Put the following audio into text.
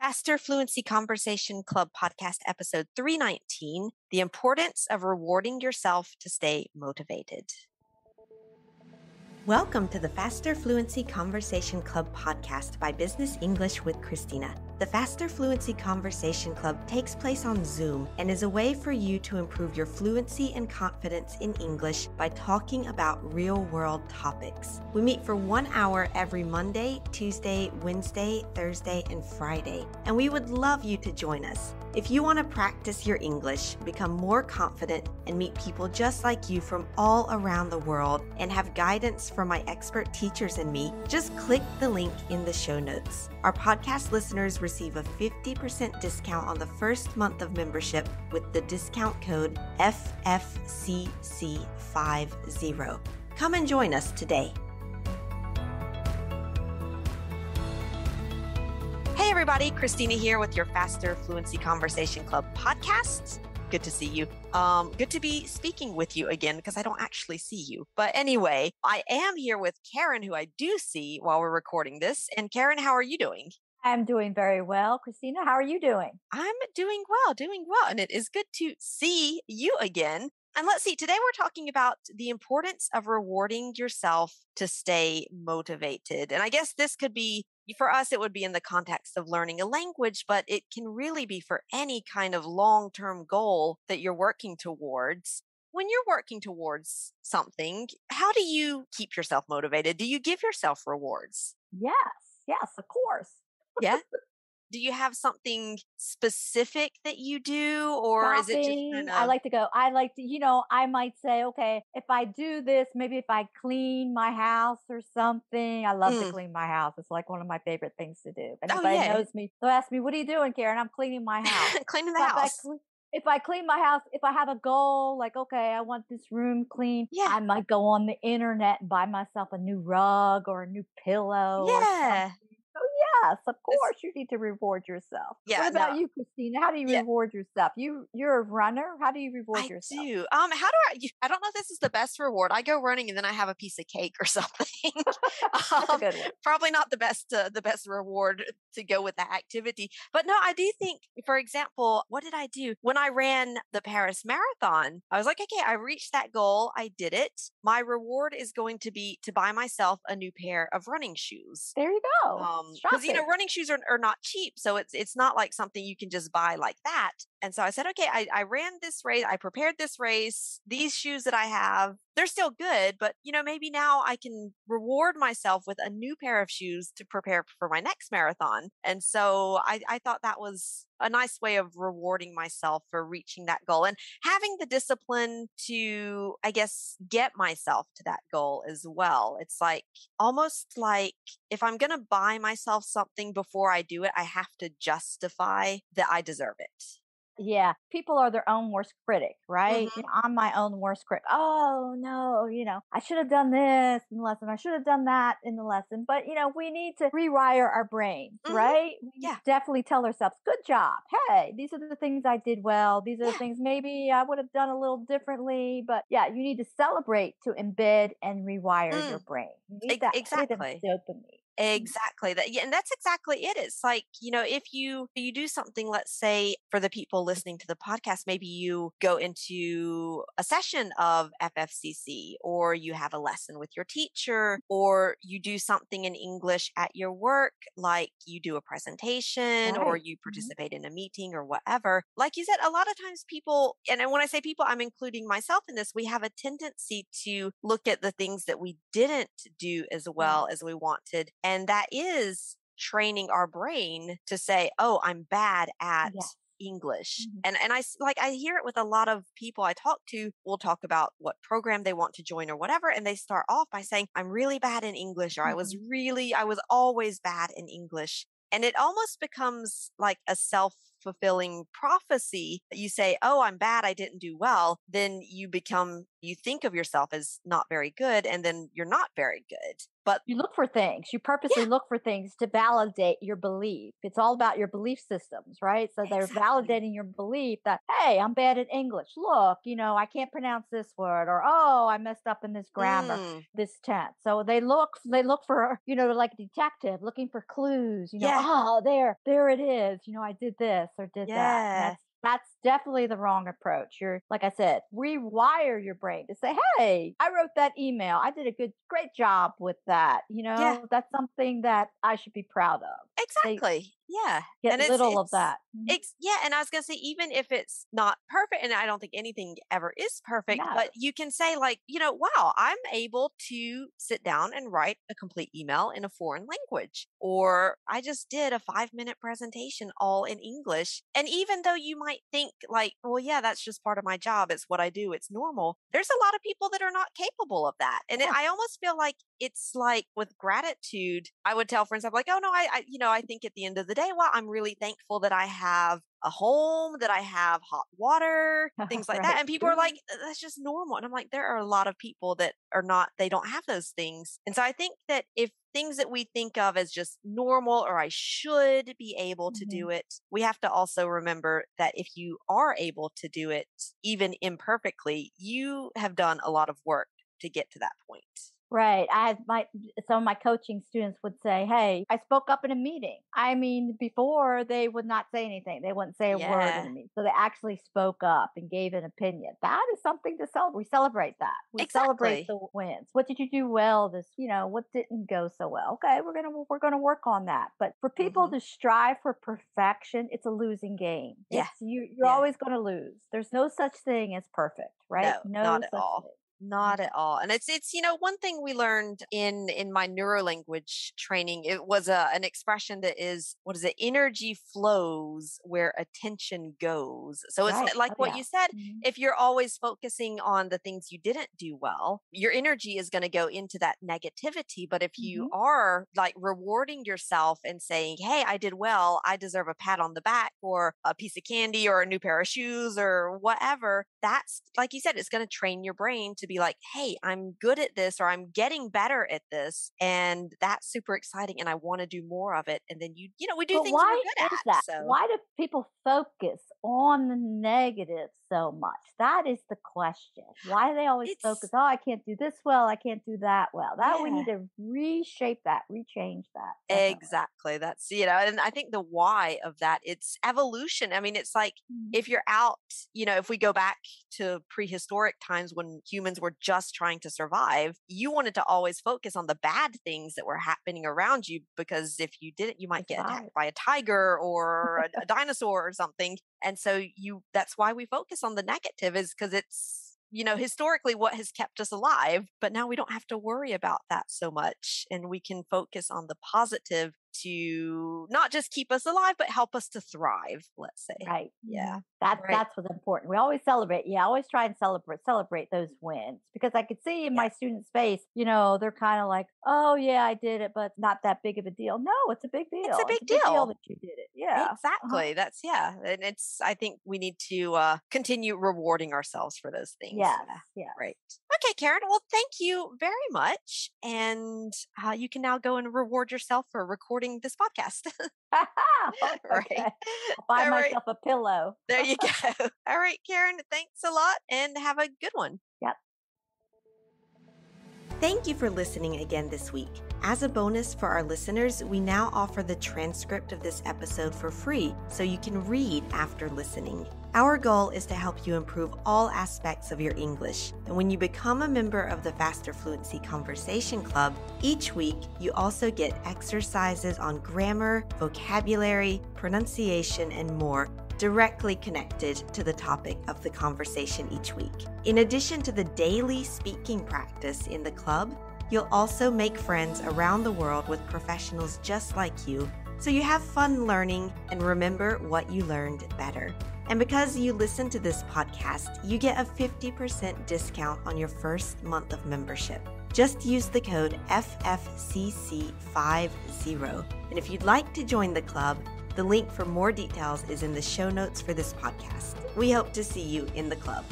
Faster Fluency Conversation Club podcast episode 319, The Importance of Rewarding Yourself to Stay Motivated. Welcome to the Faster Fluency Conversation Club podcast by Business English with Christina. The Faster Fluency Conversation Club takes place on Zoom and is a way for you to improve your fluency and confidence in English by talking about real-world topics. We meet for 1 hour every Monday, Tuesday, Wednesday, Thursday, and Friday, and we would love you to join us. If you want to practice your English, become more confident, and meet people just like you from all around the world, and have guidance from my expert teachers and me, just click the link in the show notes. Our podcast listeners receive a 50% discount on the first month of membership with the discount code FFCC50. Come and join us today. Hey everybody, Christina here with your Faster Fluency Conversation Club podcast. Good to see you. Good to be speaking with you again because I don't actually see you. But anyway, I am here with Karen, who I do see while we're recording this. And Karen, how are you doing? I'm doing very well. Christina, how are you doing? I'm doing well. And it is good to see you again. And let's see, today we're talking about the importance of rewarding yourself to stay motivated. And I guess this could be, for us, it would be in the context of learning a language, but it can really be for any kind of long-term goal that you're working towards. When you're working towards something, how do you keep yourself motivated? Do you give yourself rewards? Yes, of course. Yeah. Do you have something specific that you do, or is it just kind of... I like to, I might say, okay, if I do this, maybe if I clean my house or something. I love to clean my house. It's like one of my favorite things to do. If anybody knows me, they'll ask me, what are you doing, Karen? I'm cleaning my house. Cleaning the house. If I clean my house, if I have a goal, like, okay, I want this room clean, I might go on the internet and buy myself a new rug or a new pillow. Yeah. Oh, yes, of course you need to reward yourself. Yeah, what about you, Christina? How do you reward yourself? You're a runner. How do you reward yourself? I do. How do I don't know if this is the best reward. I go running and then I have a piece of cake or something. That's a good one. Probably not the best reward to go with that activity. But no, I do think, for example, what did I do? When I ran the Paris Marathon, I was like, okay, I reached that goal. I did it. My reward is going to be to buy myself a new pair of running shoes. There you go. Because running shoes are not cheap, so it's not like something you can just buy like that. And so I said, okay, I ran this race, I prepared this race. These shoes that I have, they're still good, but maybe now I can reward myself with a new pair of shoes to prepare for my next marathon. And so I thought that was a nice way of rewarding myself for reaching that goal and having the discipline to, I guess, get myself to that goal as well. It's like almost like if I'm going to buy myself something before I do it, I have to justify that I deserve it. Yeah, people are their own worst critic, right? Mm-hmm. I'm my own worst critic. Oh, no, I should have done this in the lesson. I should have done that in the lesson. But, we need to rewire our brains, right? We definitely tell ourselves, good job. Hey, these are the things I did well. These are the things maybe I would have done a little differently. But you need to celebrate to embed and rewire your brain. You need that exactly. dopamine. Exactly that. Yeah. And that's exactly it. It's like, if you do something, let's say for the people listening to the podcast, maybe you go into a session of FFCC, or you have a lesson with your teacher, or you do something in English at your work, like you do a presentation or you participate in a meeting or whatever. Like you said, a lot of times people, and when I say people, I'm including myself in this, we have a tendency to look at the things that we didn't do as well as we wanted. And that is training our brain to say, oh, I'm bad at English. And I hear it with a lot of people I talk to. We'll talk about what program they want to join or whatever. And they start off by saying, I'm really bad in English, or I was always bad in English. And it almost becomes like a self-fulfilling prophecy. You say, oh, I'm bad, I didn't do well. Then you think of yourself as not very good, and then you're not very good. But you look for things. You purposely look for things to validate your belief. It's all about your belief systems, right? So they're validating your belief that, hey, I'm bad at English. Look, I can't pronounce this word, or oh, I messed up in this grammar, this tense. So they look for, like a detective looking for clues, oh, there it is. I did this or did that. And that's definitely the wrong approach. You're, like I said, rewire your brain to say, hey, I wrote that email. I did a great job with that. That's something that I should be proud of. Exactly. Get little of that. And I was going to say, even if it's not perfect, and I don't think anything ever is perfect, but you can say like, wow, I'm able to sit down and write a complete email in a foreign language, or I just did a 5-minute presentation all in English. And even though you might think like, well, yeah, that's just part of my job. It's what I do. It's normal. There's a lot of people that are not capable of that. And I almost feel like it's like with gratitude, I would tell friends, I'm like, oh no, I think at the end of the day, well, I'm really thankful that I have a home, that I have hot water, things like that. And people are like, that's just normal. And I'm like, there are a lot of people that are not, they don't have those things. And so I think that if things that we think of as just normal, or I should be able to do it, we have to also remember that if you are able to do it, even imperfectly, you have done a lot of work to get to that point. Right. Some of my coaching students would say, hey, I spoke up in a meeting. I mean, before they would not say anything. They wouldn't say a word in a meeting. So they actually spoke up and gave an opinion. That is something to celebrate. We celebrate that. We celebrate the wins. What did you do well this, what didn't go so well? Okay, we're gonna work on that. But for people to strive for perfection, it's a losing game. You're always gonna lose. There's no such thing as perfect, right? No, not at all. Not at all. And it's one thing we learned in my neurolanguage training, it was an expression that is, what is it? Energy flows where attention goes. So it's like what you said, if you're always focusing on the things you didn't do well, your energy is going to go into that negativity. But if you are like rewarding yourself and saying, hey, I did well, I deserve a pat on the back or a piece of candy or a new pair of shoes or whatever, that's, like you said, it's going to train your brain to be like, hey, I'm good at this, or I'm getting better at this. And that's super exciting. And I want to do more of it. And then we do things we're good at. That? So why do people focus on the negative so much? That is the question. Why do they always focus, oh, I can't do this well, I can't do that well? We need to reshape that, rechange that. Definitely. Exactly. That's, and I think the why of that, it's evolution. I mean, it's like if you're out, if we go back to prehistoric times when humans were just trying to survive, you wanted to always focus on the bad things that were happening around you, because if you didn't, you might get attacked by a tiger or a dinosaur or something. And so that's why we focus on the negative, is because it's, historically what has kept us alive. But now we don't have to worry about that so much. And we can focus on the positive to not just keep us alive, but help us to thrive, let's say. Right. Yeah. That's what's important. We always celebrate. Yeah. Always try and celebrate those wins, because I could see in my students' face, they're kind of like, oh yeah, I did it, but not that big of a deal. No, it's a big deal. It's a big deal that you did it. Yeah. Exactly. That's, and I think we need to continue rewarding ourselves for those things. Yeah. Right. Okay, Karen. Well, thank you very much. And you can now go and reward yourself for recording this podcast. Right. I'll buy myself a pillow. There you go. All right, Karen, thanks a lot and have a good one. Yep. Thank you for listening again this week. As a bonus for our listeners, we now offer the transcript of this episode for free so you can read after listening. Our goal is to help you improve all aspects of your English. And when you become a member of the Faster Fluency Conversation Club, each week you also get exercises on grammar, vocabulary, pronunciation, and more directly connected to the topic of the conversation each week. In addition to the daily speaking practice in the club, you'll also make friends around the world with professionals just like you, so you have fun learning and remember what you learned better. And because you listen to this podcast, you get a 50% discount on your first month of membership. Just use the code FFCC50. And if you'd like to join the club, the link for more details is in the show notes for this podcast. We hope to see you in the club.